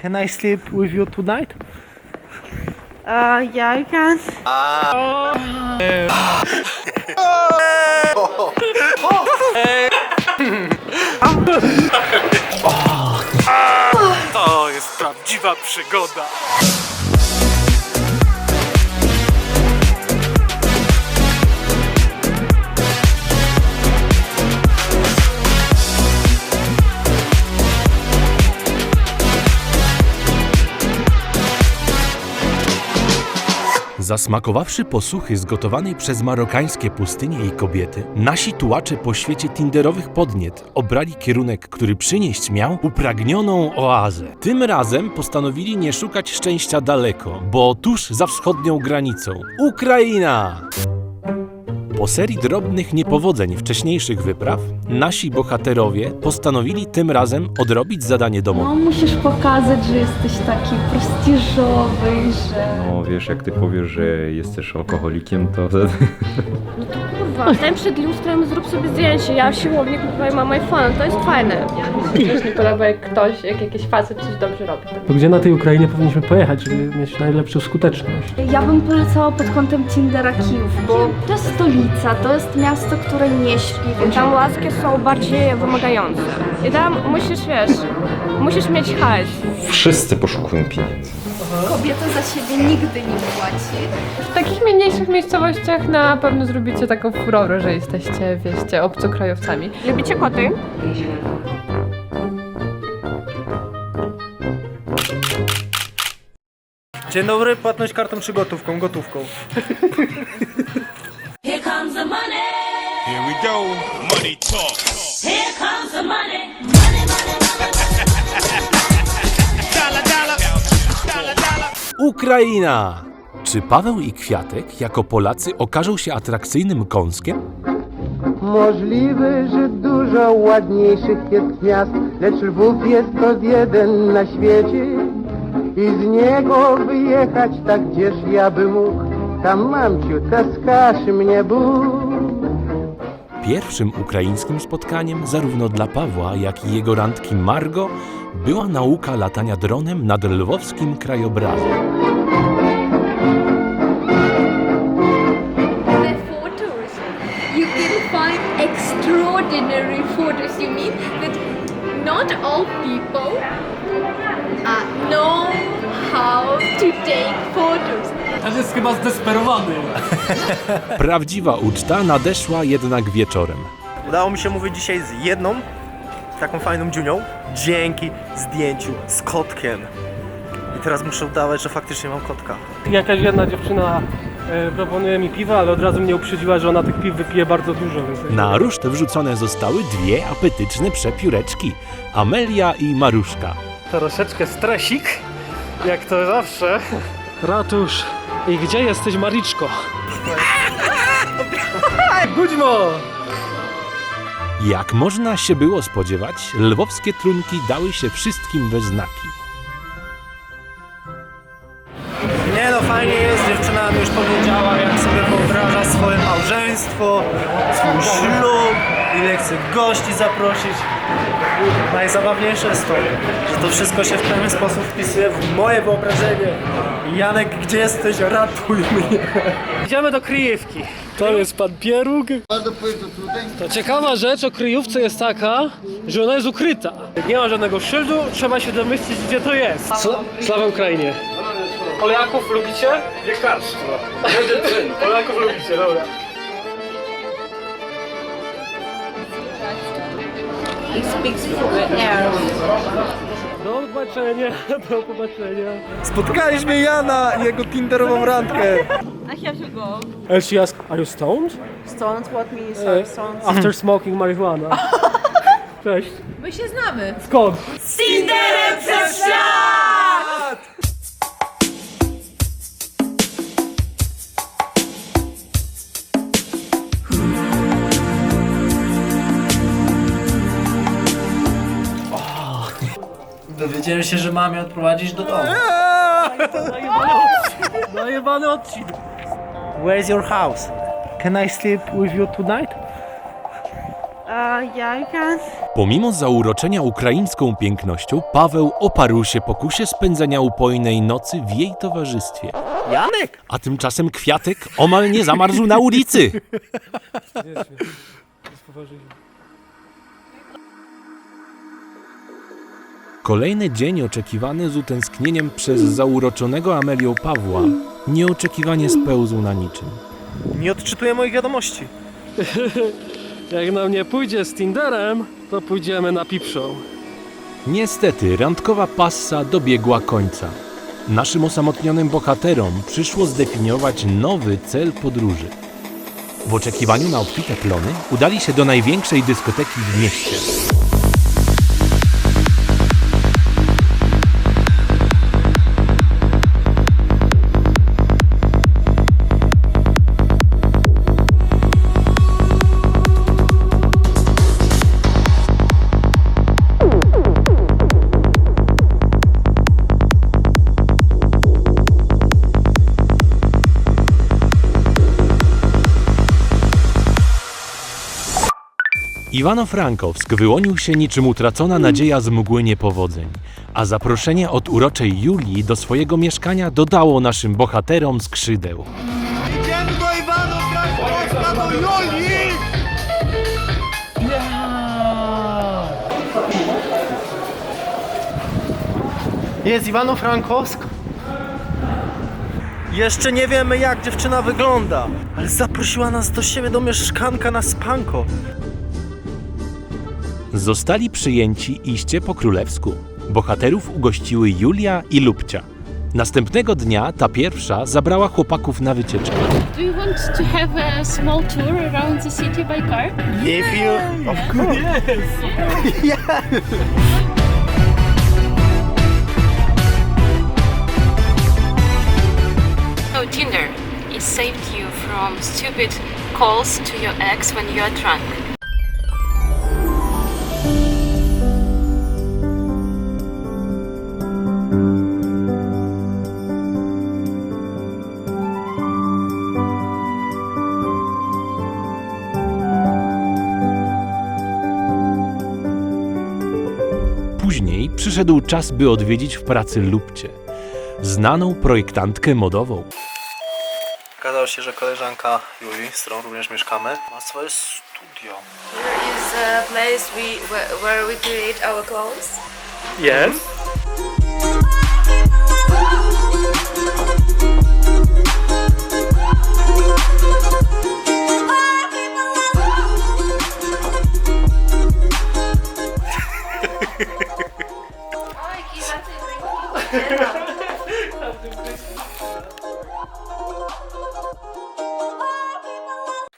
Can I sleep with you tonight? Yeah, you can. To jest prawdziwa przygoda. Zasmakowawszy posłuchy zgotowanej przez marokańskie pustynie i kobiety, nasi tułacze po świecie tinderowych podniet obrali kierunek, który przynieść miał upragnioną oazę. Tym razem postanowili nie szukać szczęścia daleko, bo tuż za wschodnią granicą Ukraina! Po serii drobnych niepowodzeń wcześniejszych wypraw, nasi bohaterowie postanowili tym razem odrobić zadanie domowe. No, musisz pokazać, że jesteś taki prestiżowy, że... No wiesz, jak ty powiesz, że jesteś alkoholikiem, to Kurwa, stań przed lustrem, zrób sobie zdjęcie. Ja siłownik, tutaj mam iPhone, to jest fajne. Mi też nie podoba, jak ktoś, jak jakiś facet coś dobrze robi. To gdzie na tej Ukrainie powinniśmy pojechać, żeby mieć najlepszą skuteczność? Ja bym polecała pod kątem Tindera Kijów, bo to jest stolica, to jest miasto, które nie śpi. Tam łaski są bardziej wymagające. I tam musisz, wiesz, musisz mieć hajs. wszyscy poszukują pieniędzy. Kobieta za siebie nigdy nie płaci. W takich mniejszych miejscowościach na pewno zrobicie taką furorę, że jesteście, wieście, obcokrajowcami. Lubicie koty? Dzień dobry, płatność kartą czy gotówką? Gotówką. Here comes the money. Here we go. Money talk. Here comes the money. Money, money, money, Dollar, dollar. Dollar, dollar. Ukraina! Czy Paweł i Kwiatek jako Polacy okażą się atrakcyjnym kąskiem? Możliwe, że dużo ładniejszych jest miast, lecz Lwów jest to jeden na świecie i z niego wyjechać tak gdzież ja bym mógł, tam mamciu, taskasz mnie Bóg. Pierwszym ukraińskim spotkaniem zarówno dla Pawła, jak i jego randki Margo była nauka latania dronem nad lwowskim krajobrazem. The photos, you can find extraordinary photos. You mean that not all people know how to take photos. Ten jest chyba zdesperowany. Prawdziwa uczta nadeszła jednak wieczorem. Udało mi się mówić dzisiaj z jedną, taką fajną dziunią, dzięki zdjęciu z kotkiem. I teraz muszę udawać, że faktycznie mam kotka. Jakaś jedna dziewczyna proponuje mi piwa, ale od razu mnie uprzedziła, że ona tych piw wypije bardzo dużo. Więc... Na ruszt wrzucone zostały dwie apetyczne przepióreczki, Amelia i Maruszka. Troszeczkę stresik, jak to zawsze. Ratusz, i gdzie jesteś, Mariczko? Budźmo! Jak można się było spodziewać, lwowskie trunki dały się wszystkim we znaki. Nie no, fajnie jest, dziewczyna mi już powiedziała, jak sobie wyobraża swoje małżeństwo, swój ślub, ile chce gości zaprosić. Najzabawniejsze jest to, że to wszystko się w pewien sposób wpisuje w moje wyobrażenie. Janek, gdzie jesteś? Ratuj mnie! Idziemy do kryjówki. To jest pan Pieróg. To ciekawa rzecz o kryjówce jest taka, że ona jest ukryta. Nie ma żadnego szyldu, trzeba się domyślić, gdzie to jest. Sława Ukrainie. Polaków lubicie? Lekarstwo. Polaków lubicie, dobra. He speaks air. Do zobaczenia, do popatrzenia. Spotkaliśmy Jana i jego tinderową randkę. I have to go. And she asked, are you stoned? Stoned, what means stoned? After smoking marijuana. Cześć. My się znamy. Skąd? Tinderem przez świat! Dowiedziałem się, że mam ją odprowadzić do domu. Najebany odcinek. Where's your house? Can I sleep with you tonight? Yeah, you can. Pomimo zauroczenia ukraińską pięknością, Paweł oparł się pokusie spędzenia upojnej nocy w jej towarzystwie. Janek! A tymczasem Kwiatek omal nie zamarzł na ulicy. Kolejny dzień oczekiwany z utęsknieniem przez zauroczonego Amelią Pawła nieoczekiwanie spełzł na niczym. Nie odczytuję moich wiadomości. Jak nam nie pójdzie z Tinderem, to pójdziemy na pipszą. Niestety, randkowa passa dobiegła końca. Naszym osamotnionym bohaterom przyszło zdefiniować nowy cel podróży. W oczekiwaniu na obfite plony udali się do największej dyskoteki w mieście. Iwano-Frankowsk wyłonił się niczym utracona nadzieja z mgły niepowodzeń, a zaproszenie od uroczej Julii do swojego mieszkania dodało naszym bohaterom skrzydeł. Idziemy do Iwano-Frankowska, do Julii! Jest Iwano-Frankowsk? Jeszcze nie wiemy, jak dziewczyna wygląda, ale zaprosiła nas do siebie, do mieszkanka na spanko. Zostali przyjęci iście po królewsku. Bohaterów ugościły Julia i Lubcia. Następnego dnia ta pierwsza zabrała chłopaków na wycieczkę. Do you want to have a small tour around the city by car? If you... Of course. Oh, Tinder. It saved you from stupid calls to your ex when you are drunk. Później przyszedł czas, by odwiedzić w pracy Lubcię, znaną projektantkę modową. Okazało się, że koleżanka Julii, z którą również mieszkamy, ma swoje studio. Here is a place where we create our clothes. Jest.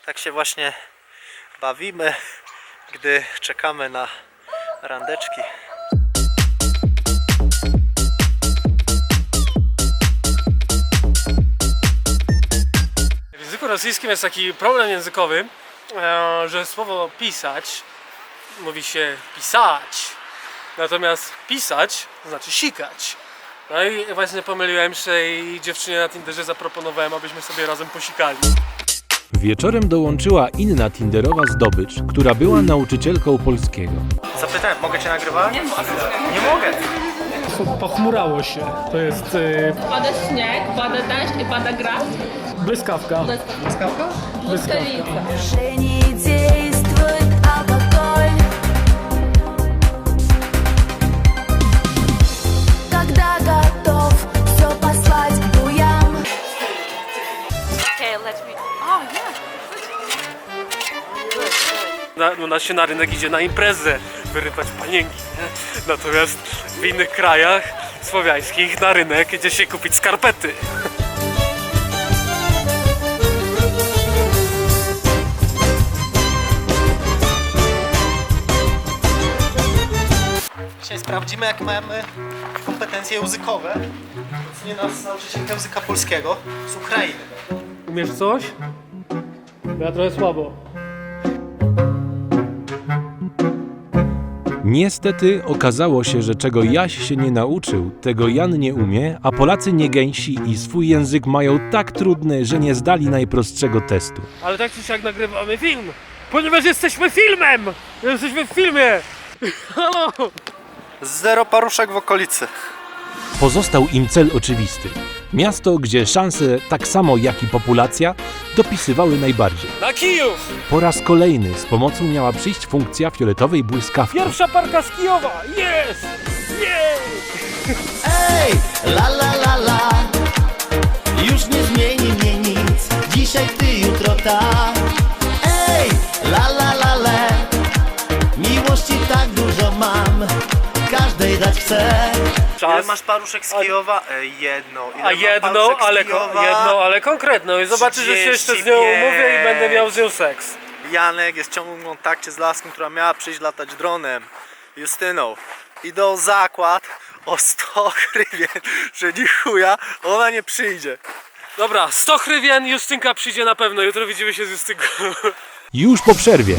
Tak się właśnie bawimy, gdy czekamy na randeczki. W języku rosyjskim jest taki problem językowy, że słowo pisać mówi się pisać, natomiast pisać to znaczy sikać. No i właśnie pomyliłem się i dziewczynie na Tinderze zaproponowałem, abyśmy sobie razem posikali. Wieczorem dołączyła inna tinderowa zdobycz, która była nauczycielką polskiego. Zapytałem, mogę cię nagrywać? Nie mogę. Pochmurało się. To jest Pada śnieg, pada deszcz i pada grad. błyskawka. Skałka? Stolica. U nas się na rynek idzie na imprezę, wyrywać panienki, nie? Natomiast w innych krajach słowiańskich na rynek idzie się kupić skarpety. Dzisiaj sprawdzimy, jak mamy kompetencje językowe. Nie nas nauczycielka języka polskiego z Ukrainy. Umiesz coś? Ja trochę słabo. Niestety okazało się, że czego Jaś się nie nauczył, tego Jan nie umie, a Polacy nie gęsi i swój język mają tak trudny, że nie zdali najprostszego testu. Ale tak czy siak nagrywamy film, ponieważ jesteśmy filmem! Jesteśmy w filmie! Halo! Zero paruszek w okolicy. Pozostał im cel oczywisty. Miasto, gdzie szanse, tak samo jak i populacja, dopisywały najbardziej. Na Kijów! Po raz kolejny z pomocą miała przyjść funkcja fioletowej błyskawki. Pierwsza parka z Kijowa! Jest! Ej, la la la la, już nie zmieni mnie nic, dzisiaj ty, jutro ta. Ej, la la la le, miłości tak dużo mam, każdej dać chcę. Ile masz paruszek z Kijowa? Jedno. Ile A ma jedno, paruszek z ale, Kijowa? jedno, ale konkretne. I zobaczysz, że się jeszcze z nią 35. umówię i będę miał z nią seks. Janek jest w ciągłym kontakcie z laską, która miała przyjść latać dronem. Justyną. Idą zakład o 100 hrywien, że ni chuja ona nie przyjdzie. Dobra, 100 hrywien, Justynka przyjdzie na pewno. Jutro widzimy się z Justynką. Już po przerwie.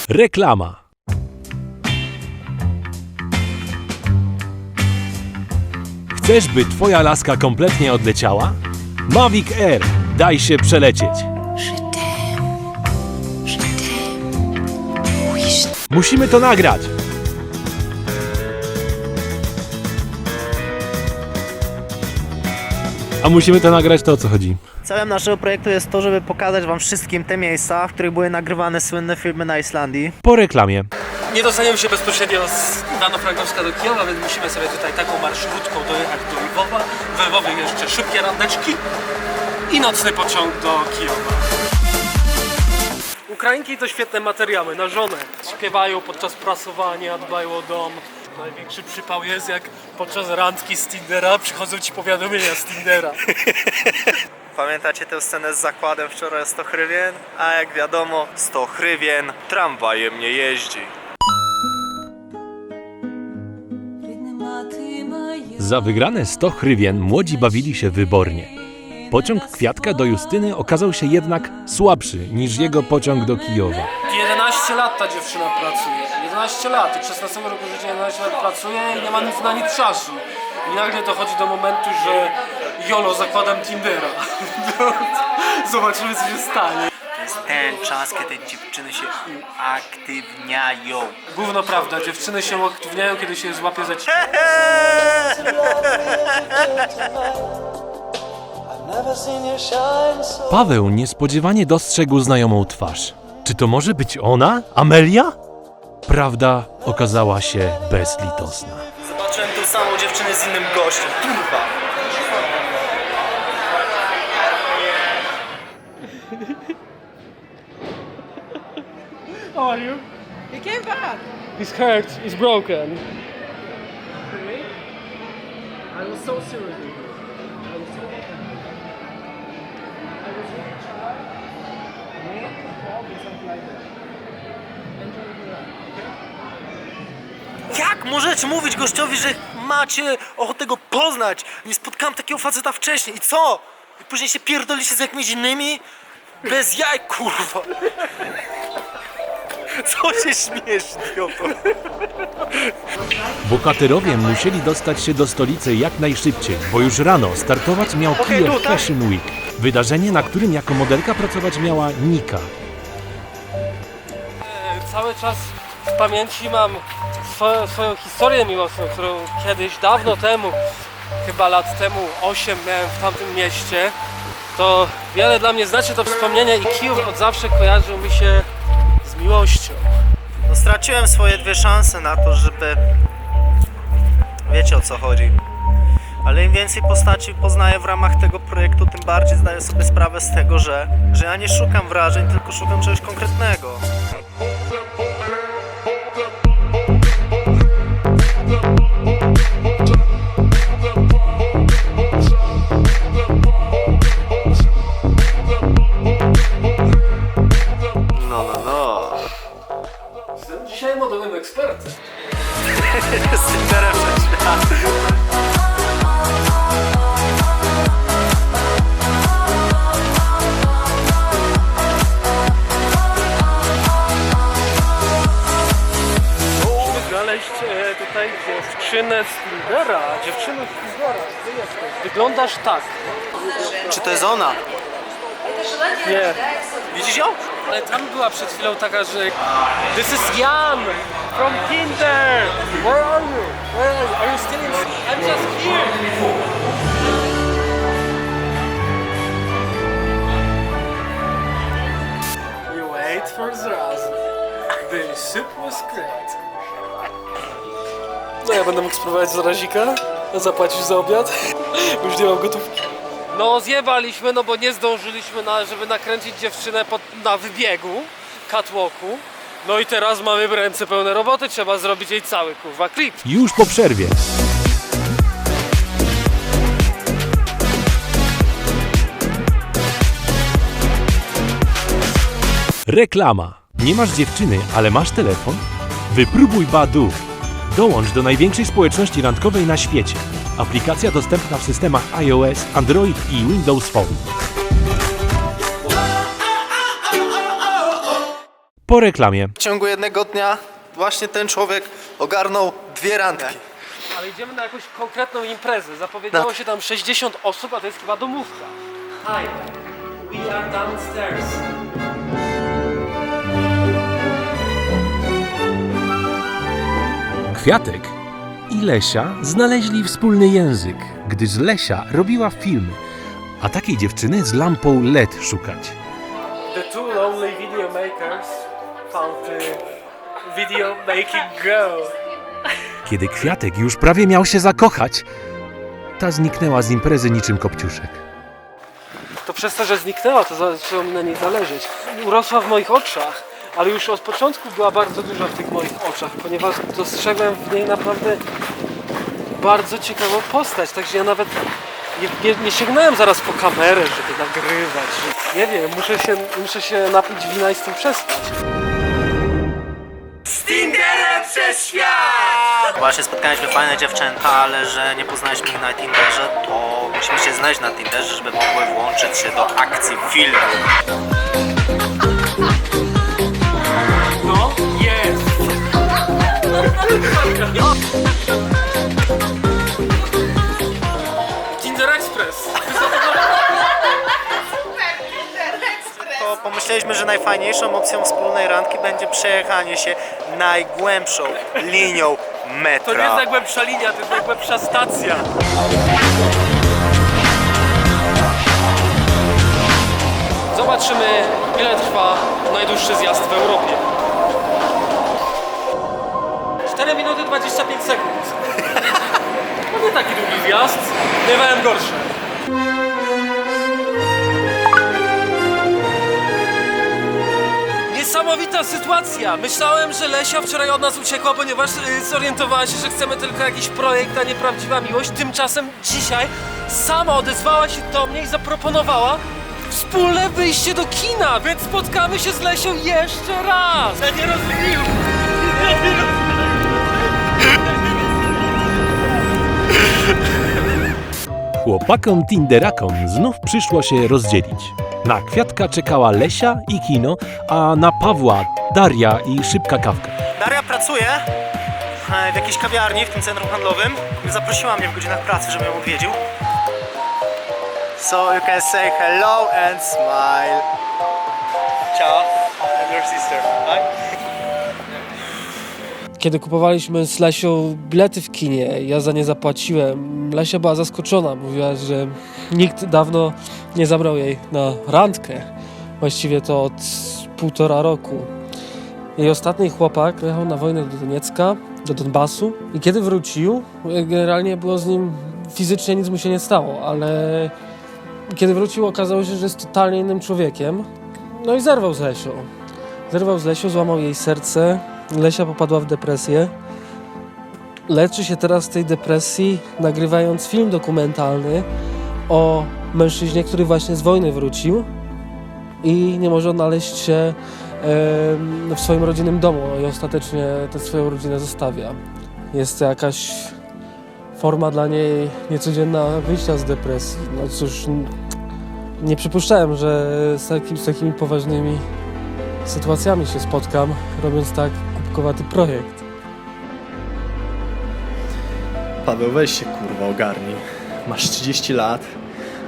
Reklama. Chcesz, by twoja laska kompletnie odleciała? Mavic Air. Daj się przelecieć. Musimy to nagrać. A musimy to nagrać, to o co chodzi? Celem naszego projektu jest to, żeby pokazać wam wszystkim te miejsca, w których były nagrywane słynne filmy na Islandii. Po reklamie. Nie dostaniemy się bezpośrednio z Ivano-Frankowska do Kijowa, więc musimy sobie tutaj taką marszrutką dojechać do Lwowa. We Lwowie jeszcze szybkie randeczki i nocny pociąg do Kijowa. Ukrainki to świetne materiały na żonę. Śpiewają podczas prasowania, dbają o dom. Największy przypał jest, jak podczas randki z Tindera przychodzą ci powiadomienia z Tindera. Pamiętacie tę scenę z zakładem wczoraj 100 hrywien? A jak wiadomo, 100 hrywien tramwajem nie jeździ. Za wygrane 100 hrywien młodzi bawili się wybornie. Pociąg Kwiatka do Justyny okazał się jednak słabszy niż jego pociąg do Kijowa. 11 lat ta dziewczyna pracuje. 11 lat. I 16 roku życia 11 lat pracuje i nie ma nic na nic czasu. I nagle dochodzi do momentu, że jolo, zakładam Tindera. Zobaczymy, co się stanie. To jest ten czas, kiedy dziewczyny się uaktywniają. Gówno prawda, dziewczyny się uaktywniają, kiedy się złapie za ci... Paweł niespodziewanie dostrzegł znajomą twarz. Czy to może być ona? Amelia? Prawda okazała się bezlitosna. Zobaczyłem tą samą dziewczynę z innym gościem. Kurwa. How are you? You came back. He's hurt, he's broken. I was so serious. Jak możecie mówić gościowi, że macie ochotę go poznać? Nie spotkałem takiego faceta wcześniej. I co? I później się pierdolicie z jakimiś innymi? Bez jaj, kurwa. Co się śmiesz, idioto? Bohaterowie musieli dostać się do stolicy jak najszybciej, bo już rano startować miał Kyiv Fashion Week. Wydarzenie, na którym jako modelka pracować miała Nika. Cały czas w pamięci mam swoją historię miłosną, którą kiedyś, dawno temu, chyba lat temu 8 miałem w tamtym mieście. To wiele dla mnie znaczy to wspomnienie i Kijów od zawsze kojarzył mi się z miłością. No, straciłem swoje 2 szanse na to, żeby... Wiecie, o co chodzi. Ale im więcej postaci poznaję w ramach tego projektu, tym bardziej zdaję sobie sprawę z tego, że ja nie szukam wrażeń, tylko szukam czegoś konkretnego. No. Dzisiaj modelem ekspertem. Z Tinderem wszechświata. Musimy znaleźć tutaj tutaj dziewczynę z Tindera. Dziewczynę z Tindera, ty jesteś. Wyglądasz tak. Czy to jest ona? Nie. Widzisz ją? Ale tam była przed chwilą taka, że This is Jan from Tinder. Where are you? Where are you? Are you still in? I'm just here. You wait for zrazu. The soup was great. No ja będę mógł spróbować zarazika, a zapłacić za obiad. Już nie mam gotówki. No zjebaliśmy, no bo nie zdążyliśmy, żeby nakręcić dziewczynę na wybiegu, catwalku. No i teraz mamy ręce pełne roboty, trzeba zrobić jej cały kurwa klip. Już po przerwie. Reklama. Nie masz dziewczyny, ale masz telefon? Wypróbuj Badoo. Dołącz do największej społeczności randkowej na świecie. Aplikacja dostępna w systemach iOS, Android i Windows Phone. Po reklamie. W ciągu jednego dnia właśnie ten człowiek ogarnął 2 randki. Ale idziemy na jakąś konkretną imprezę. Zapowiedziało się tam 60 osób, a to jest chyba domówka. Hi, we are downstairs. Kwiatek i Lesia znaleźli wspólny język, gdyż Lesia robiła filmy, a takiej dziewczyny z lampą LED szukać. The two lonely video makers found the video making girl. Kiedy Kwiatek już prawie miał się zakochać, ta zniknęła z imprezy niczym kopciuszek. To przez to, że zniknęła, to zaczęło mi na niej zależeć. Urosła w moich oczach, ale już od początku była bardzo duża w tych moich oczach, ponieważ dostrzegłem w niej naprawdę bardzo ciekawą postać, także ja nawet nie sięgnąłem zaraz po kamerę, żeby nagrywać. Nie wiem, muszę się napić wina i z tym przespać. Z Tinderem przez świat! Właśnie spotkaliśmy fajne dziewczęta, ale że nie poznaliśmy ich na Tinderze, to musimy się znaleźć na Tinderze, żeby mogły włączyć się do akcji filmu. No, jest! Tinder Express! To pomyśleliśmy, że najfajniejszą opcją wspólnej randki będzie przejechanie się najgłębszą linią metra. To nie jest najgłębsza linia, to jest najgłębsza stacja. Zobaczymy, ile trwa najdłuższy zjazd w Europie. 4 minuty 25 sekund. No nie taki długi zjazd, miewałem gorsze. Niesamowita sytuacja! Myślałem, że Lesia wczoraj od nas uciekła, ponieważ zorientowała się, że chcemy tylko jakiś projekt, a nie prawdziwa miłość. Tymczasem dzisiaj sama odezwała się do mnie i zaproponowała wspólne wyjście do kina, więc spotkamy się z Lesią jeszcze raz! Ja nie rozumiem! Chłopakom Tinderakom znów przyszło się rozdzielić. Na Kwiatka czekała Lesia i kino, a na Pawła Daria i szybka kawka. Daria pracuje w jakiejś kawiarni w tym centrum handlowym. Zaprosiła mnie w godzinach pracy, żebym ją odwiedził. So you can say hello and smile. Ciao, I'm your sister. Hi. Kiedy kupowaliśmy z Lesią bilety w kinie, ja za nie zapłaciłem. Lesia była zaskoczona, mówiła, że nikt dawno nie zabrał jej na randkę. Właściwie to od 1,5 roku. Jej ostatni chłopak jechał na wojnę do Doniecka, do Donbasu i kiedy wrócił, generalnie było z nim fizycznie nic mu się nie stało, ale kiedy wrócił, okazało się, że jest totalnie innym człowiekiem. No i zerwał z Lesią. Zerwał z Lesią, złamał jej serce. Lesia popadła w depresję. Leczy się teraz z tej depresji, nagrywając film dokumentalny o mężczyźnie, który właśnie z wojny wrócił i nie może odnaleźć się w swoim rodzinnym domu i ostatecznie tę swoją rodzinę zostawia. Jest to jakaś forma dla niej niecodzienna wyjścia z depresji. No cóż, nie przypuszczałem, że z takimi poważnymi sytuacjami się spotkam, robiąc tak kubkowaty projekt. Paweł, weź się kurwa ogarnij. Masz 30 lat,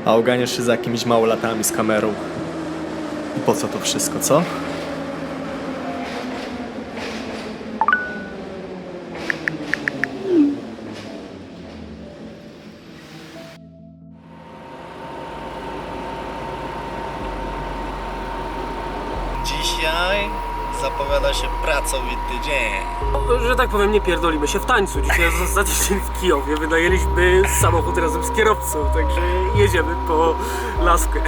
a oganiasz się za jakimiś małolatami z kamerą. I po co to wszystko, co? Dzisiaj zapowiada się pracowity dzień. Że tak powiem, nie pierdolimy się w tańcu. Dzisiaj jest ostatni dzień w Kijowie. Wynajęliśmy samochód razem z kierowcą, także jedziemy po laskę.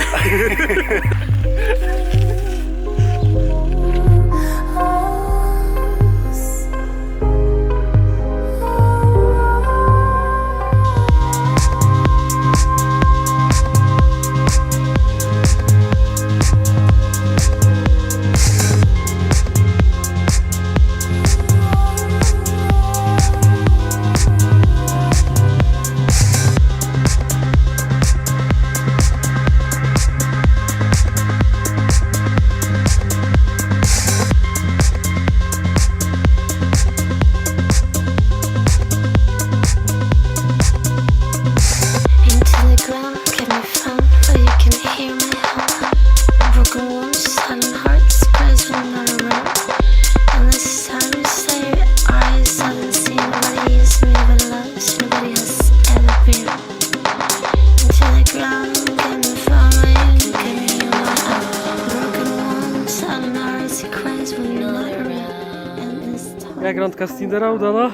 Jak randka z Tindera udana?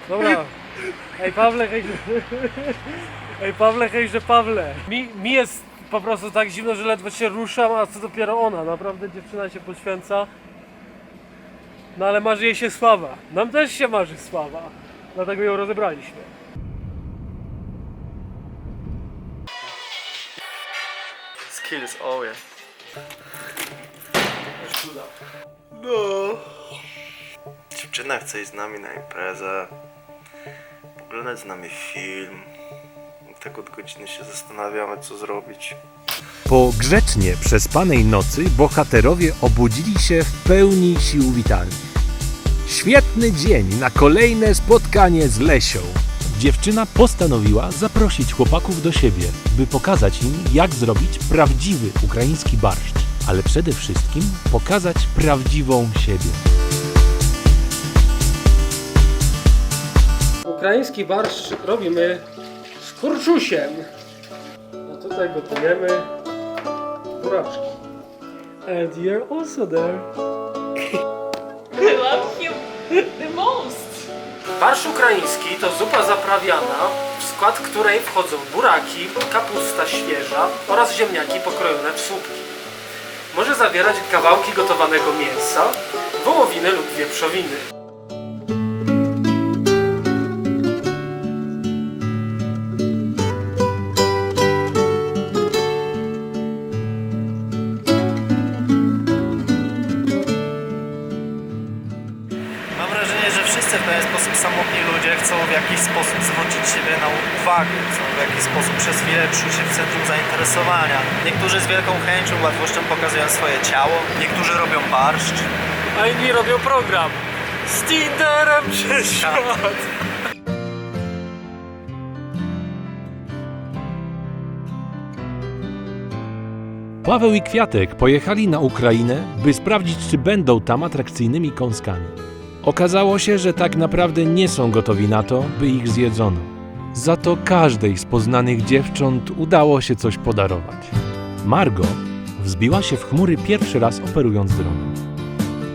Dobra. Ej Pawle, hej. Ej Pawle, hejże Pawle. Mi jest po prostu tak zimno, że ledwo się ruszam, a co dopiero ona. Naprawdę dziewczyna się poświęca. No ale marzy jej się sława. Nam też się marzy sława. Dlatego ją rozebraliśmy. Skills, oh yeah. No. Dziewczyna chce iść z nami na imprezę, oglądać z nami film. Tak od godziny się zastanawiamy, co zrobić. Po grzecznie przespanej nocy bohaterowie obudzili się w pełni sił witalnych. Świetny dzień na kolejne spotkanie z Lesią. Dziewczyna postanowiła zaprosić chłopaków do siebie, by pokazać im, jak zrobić prawdziwy ukraiński barszcz, ale przede wszystkim pokazać prawdziwą siebie. Ukraiński barszcz robimy z kurczusiem. A tutaj gotujemy buraczki. And you're also there. I love you the most. Barszcz ukraiński to zupa zaprawiana, w skład której wchodzą buraki, kapusta świeża oraz ziemniaki pokrojone w słupki. Może zawierać kawałki gotowanego mięsa, wołowiny lub wieprzowiny. Mam wrażenie, że wszyscy w pewien sposób samotni ludzie chcą w jakiś sposób zwrócić siebie na uwagę, chcą w jakiś sposób przez chwilę czuć się w centrum zainteresowania. Niektórzy z wielką chęcią, łatwością pokazują swoje ciało, niektórzy robią barszcz. A inni robią program z Tinderem przez świat. Paweł i Kwiatek pojechali na Ukrainę, by sprawdzić, czy będą tam atrakcyjnymi kąskami. Okazało się, że tak naprawdę nie są gotowi na to, by ich zjedzono. Za to każdej z poznanych dziewcząt udało się coś podarować. Margo wzbiła się w chmury pierwszy raz operując dronem.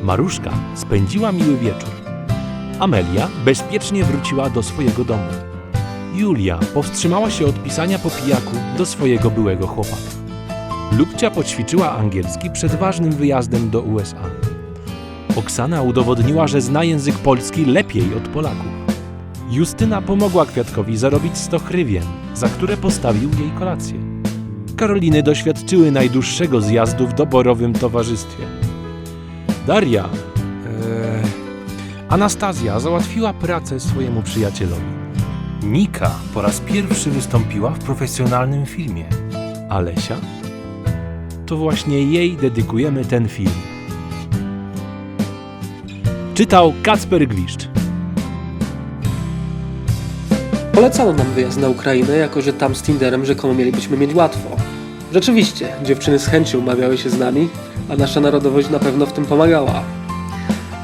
Maruszka spędziła miły wieczór. Amelia bezpiecznie wróciła do swojego domu. Julia powstrzymała się od pisania po pijaku do swojego byłego chłopaka. Lubcia poćwiczyła angielski przed ważnym wyjazdem do USA. Oksana udowodniła, że zna język polski lepiej od Polaków. Justyna pomogła Kwiatkowi zarobić 100 hrywien, za które postawił jej kolację. Karoliny doświadczyły najdłuższego zjazdu w doborowym towarzystwie. Daria, Anastazja załatwiła pracę swojemu przyjacielowi. Nika po raz pierwszy wystąpiła w profesjonalnym filmie, a Lesia to właśnie jej dedykujemy ten film. Czytał Kacper Gwiszcz. Polecano nam wyjazd na Ukrainę, jako że tam z Tinderem rzekomo mielibyśmy mieć łatwo. Rzeczywiście, dziewczyny z chęcią umawiały się z nami, a nasza narodowość na pewno w tym pomagała.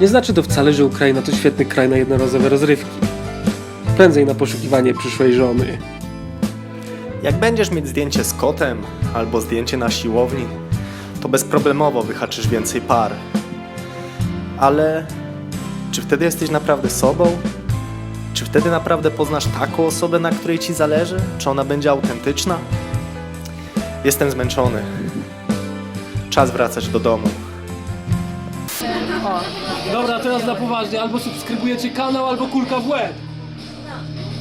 Nie znaczy to wcale, że Ukraina to świetny kraj na jednorazowe rozrywki. Prędzej na poszukiwanie przyszłej żony. Jak będziesz mieć zdjęcie z kotem albo zdjęcie na siłowni, to bezproblemowo wyhaczysz więcej par. Ale czy wtedy jesteś naprawdę sobą? Czy wtedy naprawdę poznasz taką osobę, na której ci zależy? Czy ona będzie autentyczna? Jestem zmęczony. Czas wracać do domu. Dobra, teraz na poważnie. Albo subskrybujecie kanał, albo kulka w łeb.